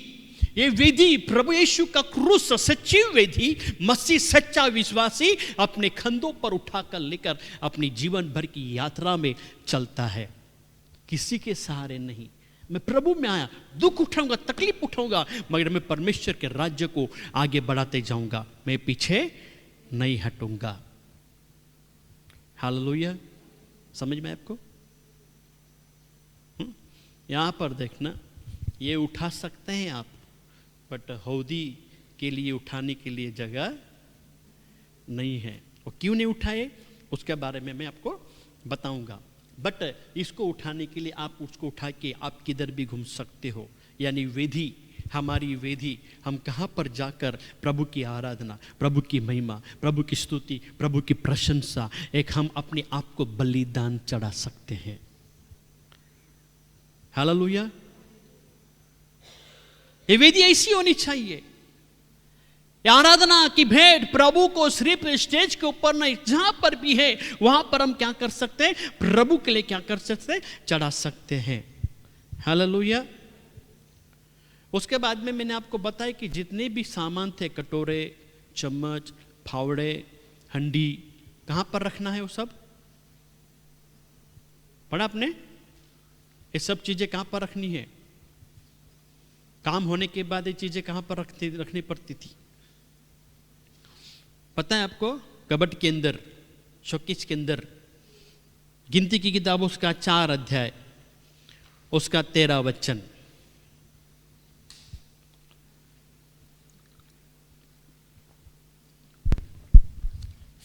ये वेदी प्रभु यीशु का क्रूस, सच्ची वेदी, मसीह सच्चा विश्वासी अपने कंधों पर उठाकर लेकर अपनी जीवन भर की यात्रा में चलता है, किसी के सहारे नहीं। मैं प्रभु में आया, दुख उठाऊंगा, तकलीफ उठाऊंगा, मगर मैं परमेश्वर के राज्य को आगे बढ़ाते जाऊंगा, मैं पीछे नहीं हटूंगा। हालेलुया। समझ में आपको? यहां पर देखना, ये उठा सकते हैं आप, बट हौदी के लिए उठाने के लिए जगह नहीं है। और क्यों नहीं उठाए उसके बारे में मैं आपको बताऊंगा। बट इसको उठाने के लिए आप उसको उठा के आप किधर भी घूम सकते हो। यानी वेदी, हमारी वेदी, हम कहाँ पर जाकर प्रभु की आराधना, प्रभु की महिमा, प्रभु की स्तुति, प्रभु की प्रशंसा, एक हम अपने आप को बलिदान चढ़ा सकते हैं। हालेलुया। ये वेदी ऐसी होनी चाहिए। आराधना की भेंट प्रभु को सिर्फ स्टेज के ऊपर नहीं, जहां पर भी है वहां पर हम क्या कर सकते हैं? प्रभु के लिए क्या कर सकते हैं? चढ़ा सकते हैं। हालेलुया। उसके बाद में मैंने आपको बताया कि जितने भी सामान थे, कटोरे, चम्मच, फावड़े, हंडी, कहां पर रखना है वो सब पढ़ा आपने? ये सब चीजें कहां पर रखनी है? काम होने के बाद ये चीजें कहां पर रखनी पड़ती थी? पता है आपको? कबट के अंदर, शोकेस के अंदर। गिनती की किताब उसका 4 अध्याय, उसका 13 वचन।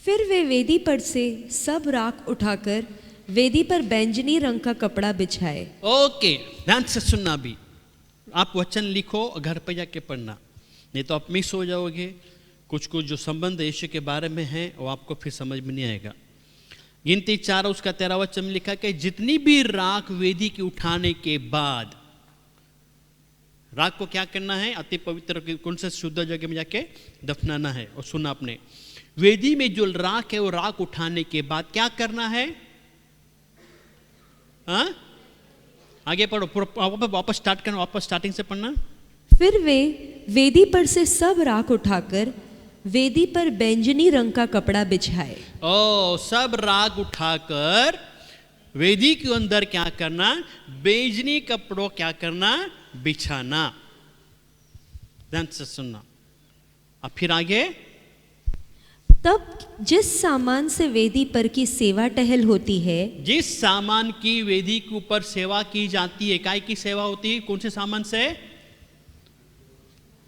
फिर वे वेदी पर से सब राख उठाकर वेदी पर बैंजनी रंग का कपड़ा बिछाए। ओके, ध्यान से सुनना। भी आप वचन लिखो, घर पे जाके पढ़ना, नहीं तो आप मिस हो जाओगे। कुछ जो संबंध यीशु के बारे में है वो आपको फिर समझ में नहीं आएगा। गिनती 4 उसका 13 वचन में लिखा कि जितनी भी राख वेदी के उठाने के बाद, राख को क्या करना है? अति पवित्र कौन से शुद्ध जगह में जाके दफनाना है। और सुना आपने, वेदी में जो राख है वो राख उठाने के बाद क्या करना है? हाँ, आगे पढ़ो, वापस स्टार्ट करना, वापस स्टार्टिंग से पढ़ना। फिर वे वेदी पर से सब राख उठाकर वेदी पर बैंजनी रंग का कपड़ा बिछाए। ओ, सब राख उठाकर वेदी के अंदर क्या करना? बैंजनी कपड़ों क्या करना? बिछाना। ध्यान से सुनना। अब फिर आगे, तब जिस सामान से वेदी पर की सेवा टहल होती है, जिस सामान की वेदी के ऊपर सेवा की जाती है, काय की सेवा होती है, कौन से सामान से?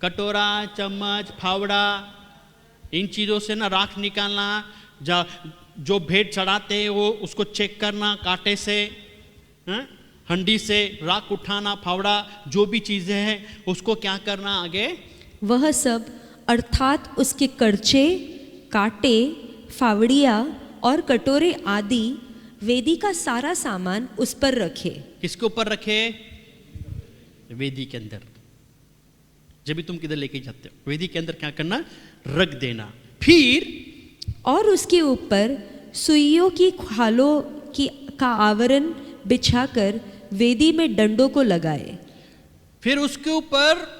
कटोरा, चम्मच, फावड़ा, इन चीजों से ना राख निकालना, जो भेंट चढ़ाते हैं वो उसको चेक करना, कांटे से, हंडी से राख उठाना, फावड़ा, जो भी चीजें हैं उसको क्या करना आगे? वह सब अर्थात उसके करचे, कांटे, फावड़िया और कटोरे आदि वेदी का सारा सामान उस पर रखे। किसके ऊपर रखे? वेदी के अंदर। जब भी तुम किधर लेके जाते हो, वेदी के अंदर क्या करना? रख देना। फिर और उसके ऊपर सुइयों की खालों का आवरण बिछाकर वेदी में डंडों को लगाए। फिर उसके ऊपर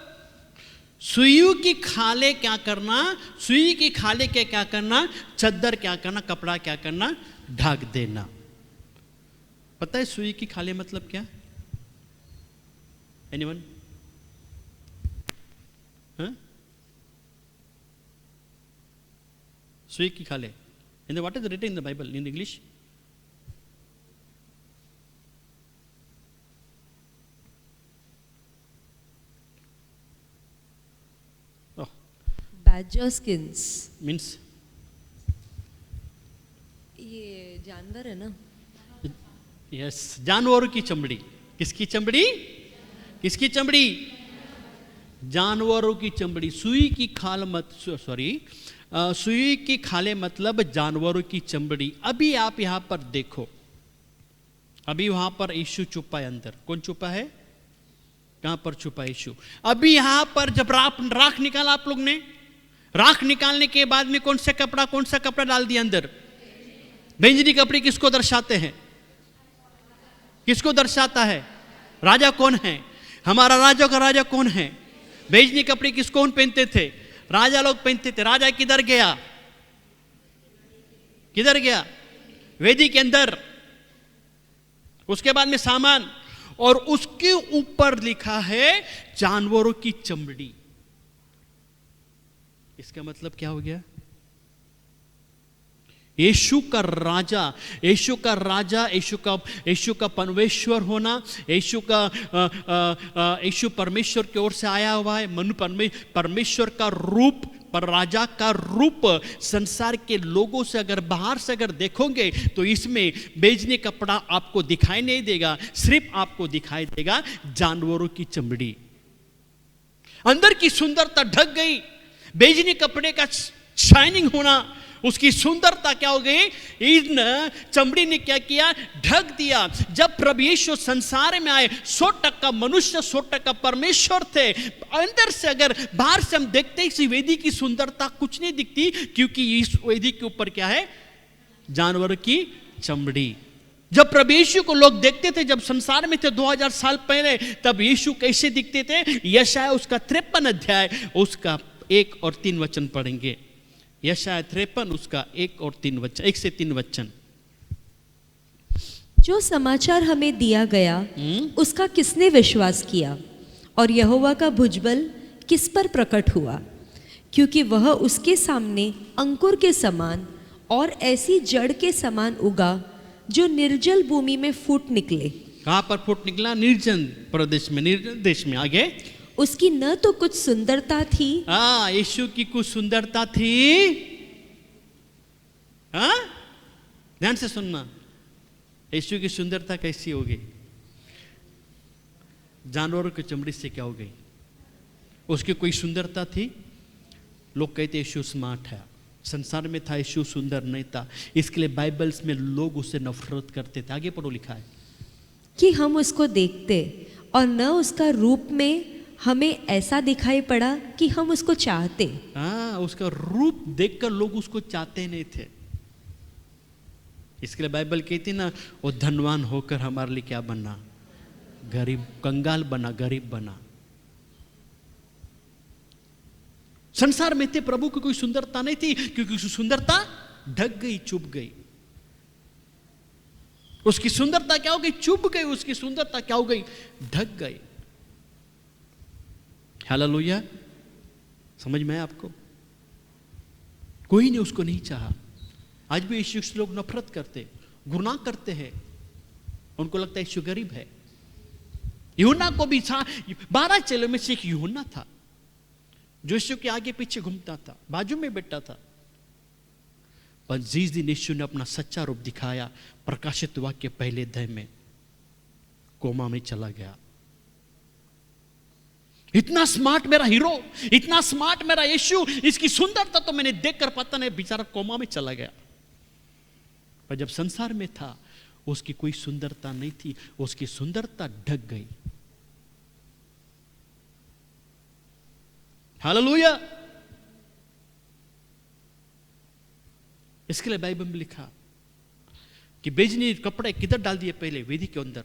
सुइयों की खाले क्या करना? सुई की खाले के क्या करना? चद्दर क्या करना? कपड़ा क्या करना? ढक देना। पता है सुई की खाले मतलब क्या? एनीवन? सुई की खाले, in what is written in the Bible in English? Badger skins means ये जानवर है ना? यस, जानवरों की चमड़ी। किसकी चमड़ी? किसकी चमड़ी? जानवरों की चमड़ी। सुई की खाल मत सॉरी सुई की खाले मतलब जानवरों की चमड़ी। अभी आप यहां पर देखो, अभी वहां पर यीशु छुपा है अंदर। कौन छुपा है? कहां पर छुपा है यीशु? अभी यहां पर जब राख निकाला आप लोग ने, राख निकालने के बाद में कौन सा कपड़ा डाल दिया अंदर? बैंजनी कपड़े। किसको दर्शाते हैं? किसको दर्शाता है? राजा कौन है? हमारा राजा का राजा कौन है? बैंजनी कपड़े किसको पहनते थे? राजा लोग पहनते थे। राजा किधर गया? किधर गया? वेदी के अंदर। उसके बाद में सामान, और उसके ऊपर लिखा है जानवरों की चमड़ी। इसका मतलब क्या हो गया? यीशु का राजा, यीशु का राजा, यीशु का परमेश्वर होना, यीशु परमेश्वर की ओर से आया हुआ है। परमेश्वर का रूप, पर राजा का रूप संसार के लोगों से अगर बाहर से अगर देखोगे तो इसमें बेचने कपड़ा आपको दिखाई नहीं देगा, सिर्फ आपको दिखाई देगा जानवरों की चमड़ी। अंदर की सुंदरता ढक गई। बेचने कपड़े का शाइनिंग होना, उसकी सुंदरता क्या हो गई? इन चमड़ी ने क्या किया? ढक दिया। जब प्रभु यीशु संसार में आए 100% मनुष्य 100% परमेश्वर थे। अंदर से अगर बाहर से हम देखते इस वेदी की सुंदरता कुछ नहीं दिखती, क्योंकि इस वेदी के ऊपर क्या है? जानवर की चमड़ी। जब प्रभु यीशु को लोग देखते थे, जब संसार में थे 2000 साल पहले, तब यीशु कैसे दिखते थे? यशायाह उसका 53 अध्याय उसका 1 और 3 वचन पढ़ेंगे। यशायाह 53 उसका 1 और 3 वचन, 1 से 3 वचन। जो समाचार हमें दिया गया उसका किसने विश्वास किया, और यहोवा का भुजबल किस पर प्रकट हुआ? क्योंकि वह उसके सामने अंकुर के समान और ऐसी जड़ के समान उगा जो निर्जल भूमि में फूट निकले। कहां पर फूट निकला? निर्जन प्रदेश में, निर्जन देश में। आगे, उसकी न तो कुछ सुंदरता थी। यीशु की कुछ सुंदरता थी। ध्यान से सुनना, यीशु की सुंदरता कैसी हो गई? जानवरों की चमड़ी से क्या हो गई? उसकी कोई सुंदरता थी? लोग कहते यीशु स्मार्ट है। संसार में था, यीशु सुंदर नहीं था, इसके लिए बाइबल्स में लोग उससे नफरत करते थे। आगे पढ़ो, लिखा है कि हम उसको देखते और न उसका रूप में हमें ऐसा दिखाई पड़ा कि हम उसको चाहते। उसका रूप देखकर लोग उसको चाहते नहीं थे। इसके लिए बाइबल कहती ना, वो धनवान होकर हमारे लिए क्या बना? गरीब, कंगाल बना, गरीब बना। संसार में थे, प्रभु की कोई सुंदरता नहीं थी, क्योंकि उसकी सुंदरता ढक गई, चुप गई। उसकी सुंदरता क्या हो गई? चुप गई। उसकी सुंदरता क्या हो गई? ढक गई। हालेलुया। समझ में आया आपको? कोई ने उसको नहीं चाहा। आज भी यीशु से लोग नफरत करते, गुनाह करते हैं, उनको लगता है यीशु गरीब है। यूहन्ना को भी था, 12 चेलों में से एक यूहन्ना था जो यीशु के आगे पीछे घूमता था, बाजू में बैठा था। पर जिस दिन यीशु ने अपना सच्चा रूप दिखाया, प्रकाशित वाक्य पहले अध्याय में, कोमा में चला गया। इतना स्मार्ट मेरा हीरो, इतना स्मार्ट मेरा यीशु, इसकी सुंदरता तो मैंने देखकर पता नहीं, बेचारा कोमा में चला गया। पर जब संसार में था उसकी कोई सुंदरता नहीं थी, उसकी सुंदरता ढक गई। हालेलुया। इसके लिए बाइबल में लिखा कि बेजनी कपड़े किधर डाल दिए, पहले वेदी के अंदर,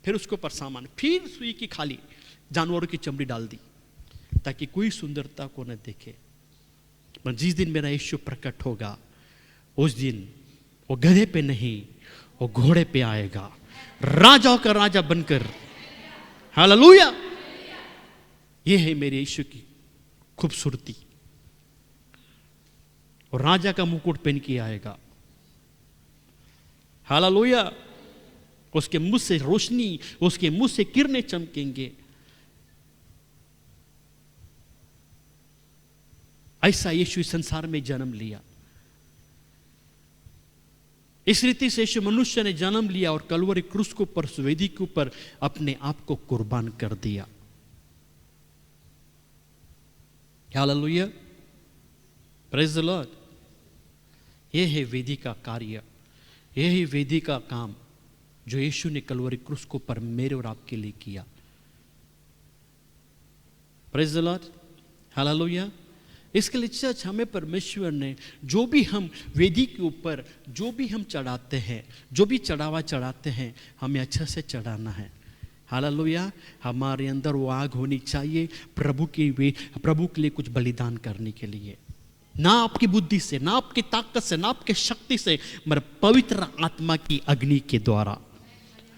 फिर उसके ऊपर सामान, फिर सुई की खाली जानवरों की चमड़ी डाल दी, ताकि कोई सुंदरता को न देखे। पर जिस दिन मेरा यीशु प्रकट होगा, उस दिन वो गधे पे नहीं, वो घोड़े पे आएगा, राजाओं का राजा बनकर। हालेलुया। ये है मेरे यीशु की खूबसूरती। और राजा का मुकुट पहन के आएगा। हालेलुया। उसके मुंह से रोशनी, उसके मुंह से किरणें चमकेंगे। ऐसा यीशु इस संसार में जन्म लिया। इस रीति से यीशु मनुष्य ने जन्म लिया और कलवरी क्रूस के ऊपर, वेदी के ऊपर अपने आप को कुर्बान कर दिया। हालेलुया। Praise the Lord. यह है वेदी का कार्य, यह है वेदी का काम जो यीशु ने कलवरी क्रूस के ऊपर मेरे और आपके लिए किया। Praise the Lord. हालेलुया। इसके लिए चर्च हमें परमेश्वर ने जो भी हम वेदी के ऊपर जो भी हम चढ़ाते हैं, जो भी चढ़ावा चढ़ाते हैं, हमें अच्छा से चढ़ाना है। हालेलुया। हमारे अंदर वो आग होनी चाहिए प्रभु के लिए कुछ बलिदान करने के लिए। ना आपकी बुद्धि से, ना आपकी ताकत से, ना आपकी शक्ति से, मगर पवित्र आत्मा की अग्नि के द्वारा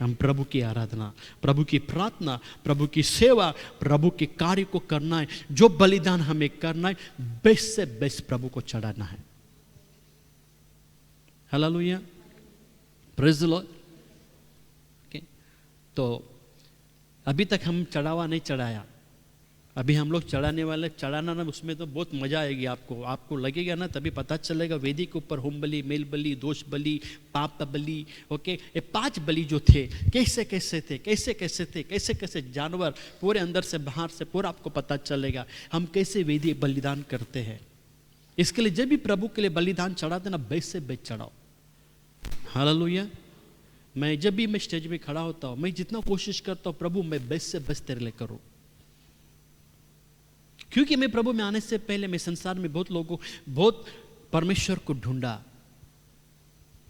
हम प्रभु की आराधना, प्रभु की प्रार्थना, प्रभु की सेवा, प्रभु के कार्य को करना है। जो बलिदान हमें करना है, बेस्ट से बेस्ट प्रभु को चढ़ाना है। हालेलुया। Praise the Lord. तो अभी तक हम चढ़ावा नहीं चढ़ाया, अभी हम लोग चढ़ाने वाले, चढ़ाना ना, उसमें तो बहुत मजा आएगी आपको लगेगा ना, तभी पता चलेगा। वेदी के ऊपर होम बलि, मेल बलि, दोष बलि, पाप बलि, ओके, ये 5 बलि जो थे, कैसे कैसे थे, कैसे कैसे थे, कैसे कैसे जानवर, पूरे अंदर से बाहर से पूरा आपको पता चलेगा हम कैसे वेदी बलिदान करते हैं। इसके लिए जब भी प्रभु के लिए बलिदान चढ़ाते ना, बेस्ट से बेस्ट चढ़ाओ। हालेलुया। मैं जब भी मैं स्टेज पे खड़ा होता हूँ, मैं जितना कोशिश करता हूँ, प्रभु मैं बेस्ट से बेस्ट तेरे लिए करूँ। क्योंकि मैं प्रभु में आने से पहले मैं संसार में बहुत परमेश्वर को ढूंढा।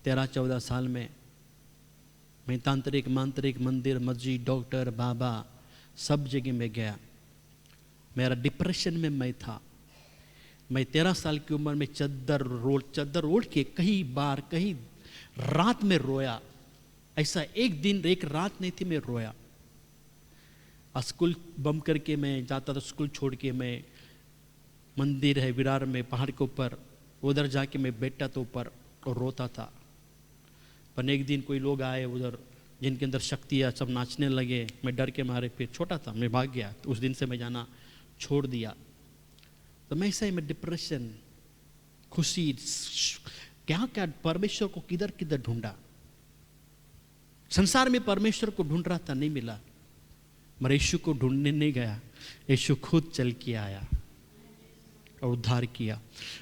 13-14 साल में मैं तांत्रिक, मांत्रिक, मंदिर, मस्जिद, डॉक्टर, बाबा, सब जगह में गया। मेरा डिप्रेशन में मैं था। मैं 13 साल की उम्र में चद्दर ओढ़ के कहीं रात में रोया। ऐसा एक दिन एक रात नहीं थी, मैं रोया। स्कूल बम करके मैं जाता था, स्कूल छोड़ के मैं, मंदिर है विरार में पहाड़ के ऊपर, उधर जाके मैं बैठा था ऊपर और रोता था। पर एक दिन कोई लोग आए उधर जिनके अंदर शक्तियाँ, सब नाचने लगे। मैं डर के मारे, फिर छोटा था मैं भाग गया। तो उस दिन से मैं जाना छोड़ दिया। तो मैं ऐसा ही, मैं डिप्रेशन, खुशी, क्या क्या परमेश्वर को किधर किधर ढूंढा। संसार में परमेश्वर को ढूंढ रहा था, नहीं मिला। मगर यीशु को ढूंढने नहीं गया, यीशु खुद चल के आया और उद्धार किया।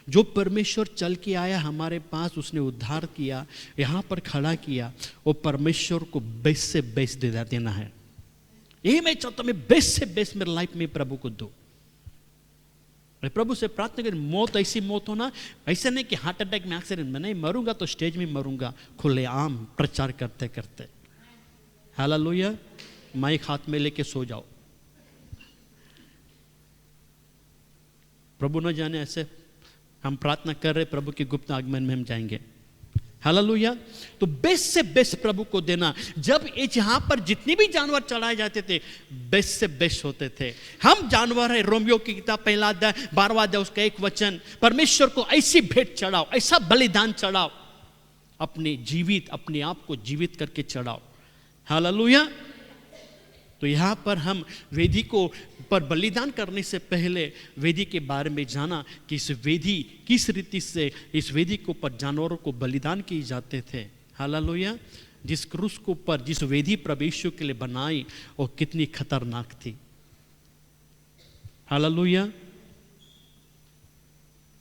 जो परमेश्वर चल के आया हमारे पास, उसने उद्धार किया, यहाँ पर खड़ा किया, वो परमेश्वर को बेस्ट से बेस्ट दे देना है। यही मैं चाहता हूँ, मैं बेस्ट से बेस्ट मेरे लाइफ में प्रभु को दो। मैं प्रभु से प्रार्थना करें, मौत ऐसी मौत होना, ऐसा नहीं कि हार्ट अटैक में, एक्सीडेंट में नहीं मरूंगा तो स्टेज में मरूंगा, खुलेआम प्रचार करते करते। हालेलुया। माइक हाथ में लेके सो जाओ। प्रभु न जाने ऐसे हम प्रार्थना कर रहे, प्रभु के गुप्त आगमन में हम जाएंगे। हालेलुया। तो बेस्ट से बेस्ट प्रभु को देना। जब यहाँ पर जितने भी जानवर चढ़ाए जाते थे बेस्ट से बेस्ट होते थे। हम जानवर है, रोमियो की किताब 1 अध्याय 12वां अध्याय उसका 1 वचन, परमेश्वर को ऐसी भेंट चढ़ाओ, ऐसा बलिदान चढ़ाओ, अपने आप को जीवित करके चढ़ाओ। हालेलुया। तो यहाँ पर हम वेदी को पर बलिदान करने से पहले वेदी के बारे में जाना कि इस वेदी किस रीति से इस वेदी के ऊपर जानवरों को बलिदान किए जाते थे। हालेलुया। जिस क्रूस के ऊपर जिस वेदी प्रभु यीशु के लिए बनाई वो कितनी खतरनाक थी। हालेलुया।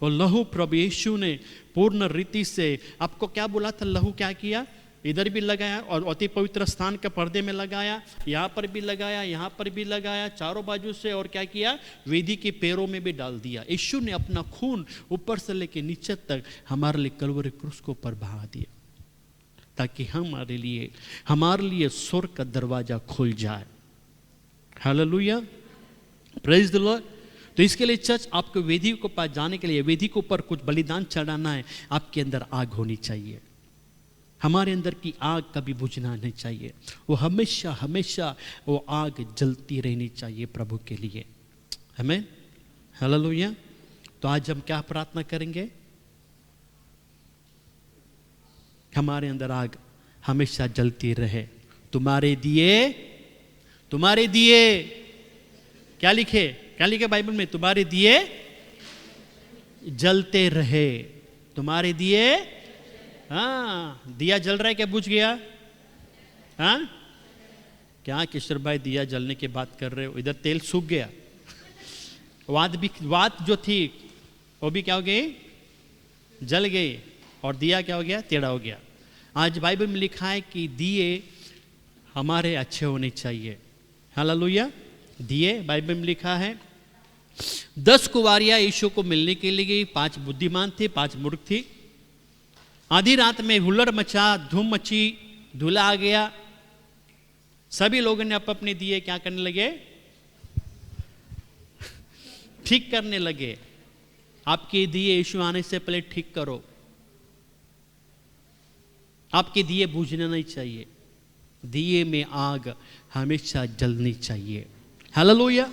वो लहू प्रभु यीशु ने पूर्ण रीति से, आपको क्या बोला था, लहू क्या किया, इधर भी लगाया और अति पवित्र स्थान के पर्दे में लगाया, यहाँ पर भी लगाया, यहाँ पर भी लगाया, चारों बाजू से, और क्या किया, वेदी के पैरों में भी डाल दिया। यीशु ने अपना खून ऊपर से लेके नीचे तक हमारे लिए कलवरी क्रूस को ऊपर बहा दिया, ताकि हमारे लिए स्वर्ग का दरवाजा खुल जाए। Hallelujah, praise the Lord. तो इसके लिए चर्च आपको वेदी को पास जाने के लिए, वेदी के ऊपर कुछ बलिदान चढ़ाना है, आपके अंदर आग होनी चाहिए। हमारे अंदर की आग कभी बुझना नहीं चाहिए, वो हमेशा हमेशा वो आग जलती रहनी चाहिए प्रभु के लिए। हमें हालेलुया। तो आज हम क्या प्रार्थना करेंगे, हमारे अंदर आग हमेशा जलती रहे। तुम्हारे दिए क्या लिखे बाइबल में, तुम्हारे दिए जलते रहे, तुम्हारे दिए। हाँ, दिया जल रहा है क्या, बुझ गया? हाँ, क्या किशोर भाई दिया जलने की बात कर रहे हो, इधर तेल सूख गया। वात जो थी वो भी क्या हो गई, जल गई, और दिया क्या हो गया, टेढ़ा हो गया। आज बाइबल में लिखा है कि दिए हमारे अच्छे होने चाहिए। हालेलुया। दिए बाइबल में लिखा है 10 कुंवारियां यीशु को मिलने के लिए गई, 5 बुद्धिमान थे, 5 मूर्ख थी। आधी रात में हुल्लड़ मचा, धूम मची, दूल्हा आ गया। सभी लोगों ने अपने दिए क्या करने लगे, ठीक करने लगे। आपके दिए यीशु आने से पहले ठीक करो, आपके दिए बुझना नहीं चाहिए, दिए में आग हमेशा जलनी चाहिए। हालेलुया।